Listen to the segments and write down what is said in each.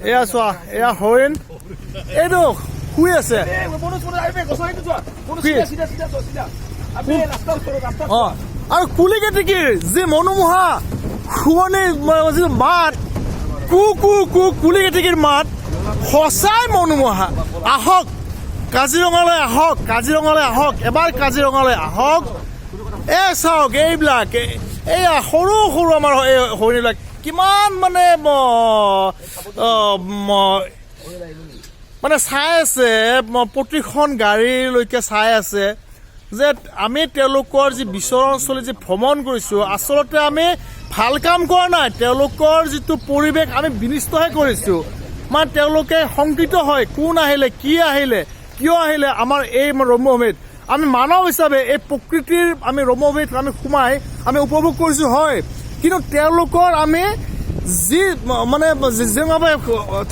এয়া চোৱা এয়া হৰিণ এইটো শুই আছে আৰু কুলি কেতেকীৰ যি মনোমোহা শুৱনি যি মাত কু কু কু কুলি কেতেকীৰ মাত সঁচাই মনোমোহা। আহক কাজিৰঙালৈ আহক, কাজিৰঙালৈ আহক, এবাৰ কাজিৰঙালৈ আহক। চাওক এইবিলাক এয়া সৰু সৰু আমাৰ হৰিণবিলাক কিমান মানে চাই আছে, প্ৰতিখন গাড়ীলৈকে চাই আছে যে আমি তেওঁলোকৰ যি বিচৰণস্থলী যি ভ্ৰমণ কৰিছোঁ আচলতে আমি ভাল কাম কৰা নাই। তেওঁলোকৰ যিটো পৰিৱেশ আমি বিনিষ্টহে কৰিছোঁ। মানে তেওঁলোকে শংকিত হয় কোন আহিলে, কি আহিলে, কিয় আহিলে আমাৰ এই ৰম্যভূমিত। আমি মানৱ হিচাপে এই প্ৰকৃতিৰ আমি ৰম্যভূমিত আমি সোমাই আমি উপভোগ কৰিছোঁ হয়, কিন্তু তেওঁলোকৰ আমি যি যেভাৱে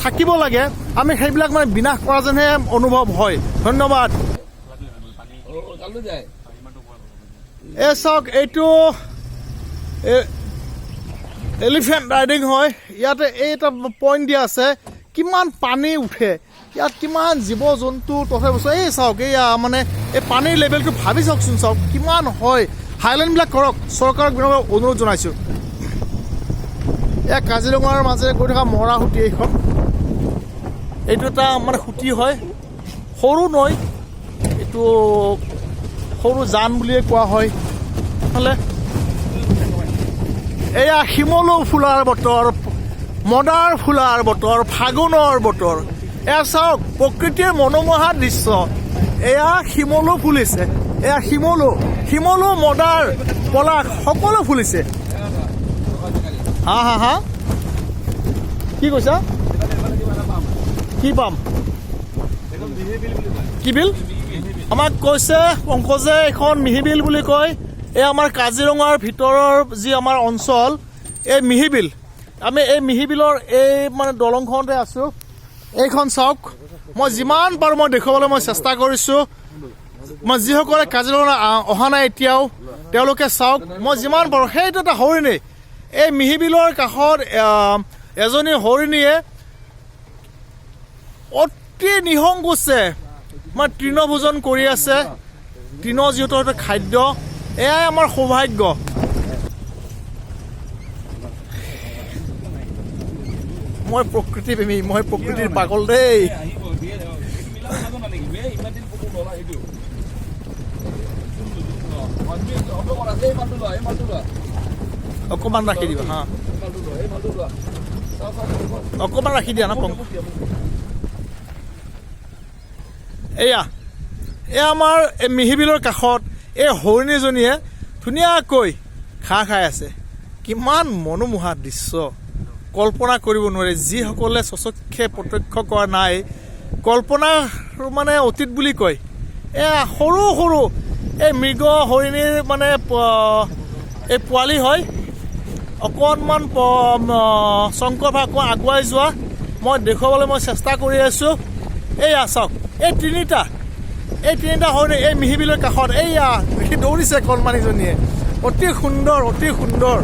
থাকিব লাগে আমি সেইবিলাক বিনাশ কৰা যেনহে অনুভৱ হয়। ধন্যবাদ। চাওক এইটো এলিফেণ্ট ৰাইডিং হয়। ইয়াতে এটা পইণ্ট দিয়া আছে কিমান পানী উঠে, ইয়াত কিমান জীৱ জন্তু তথাপি চাওক এয়া এই পানীৰ লেভেলটো ভাবি চাওকচোন, চাওক কিমান হয়। হাইলেণ্ডবিলাক কৰক, চৰকাৰক অনুৰোধ জনাইছোঁ। এয়া কাজিৰঙাৰ মাজেৰে গৈ থকা মৰা সুঁতি এইখন, এইটো এটা সুঁতি হয়, সৰু নৈ, এইটো সৰু জান বুলিয়ে কোৱা হয়। এয়া শিমলু ফুলাৰ বতৰ, মদাৰ ফুলাৰ বতৰ, ফাগুনৰ বতৰ। এয়া চাওক প্ৰকৃতিৰ মনোমোহা দৃশ্য। এয়া শিমলু ফুলিছে, এয়া শিমলু মদাৰ পলাশ সকলো ফুলিছে। হা কি কৈছা? কি পাম? কি বিল? আমাক কৈছে পংকজে এইখন মিহিবিল বুলি কয়। এই আমাৰ কাজিৰঙাৰ ভিতৰৰ যি আমাৰ অঞ্চল এই মিহিবিল। আমি এই মিহিবিলৰ এই দলংখনতে আছোঁ। এইখন চাওক, মই যিমান পাৰোঁ মই দেখুৱাবলৈ মই চেষ্টা কৰিছোঁ। মই যিসকলে কাজিৰঙা অহা নাই এতিয়াও তেওঁলোকে চাওক, মই যিমান পাৰোঁ। সেইটো এটা হৰিণী, এই মিহিবিলৰ কাষত এজনী হৰিণীয়ে অতি নিসংকোচে তৃণভোজন কৰি আছে। তৃণ যিহেতু এটা খাদ্য, এয়াই আমাৰ সৌভাগ্য। মই প্ৰকৃতি প্ৰেমী, মই প্ৰকৃতিৰ পাগল দেই। অকণমান ৰাখি দিবা হা, অকণমান ৰাখি দিয়া না পংক। এয়া আমাৰ এই মিহিবিলৰ কাষত এই হৰিণীজনীয়ে ধুনীয়াকৈ ঘাঁহ খাই আছে। কিমান মনোমোহা দৃশ্য কল্পনা কৰিব নোৱাৰে। যিসকলে স্বচক্ষে প্ৰত্যক্ষ কৰা নাই, কল্পনাৰ অতীত বুলি কয়। এয়া সৰু সৰু এই মৃগ হৰিণীৰ এই পোৱালি হয়। অকণমান শংকৰ ভাগ আগুৱাই যোৱা মই দেখুৱাবলৈ মই চেষ্টা কৰি আছোঁ। এয়া চাওক এই তিনিটা হৰিণী এই মিহিবিলৰ কাষত। এয়া দৌৰিছে কণমানিজনীয়ে, অতি সুন্দৰ, অতি সুন্দৰ।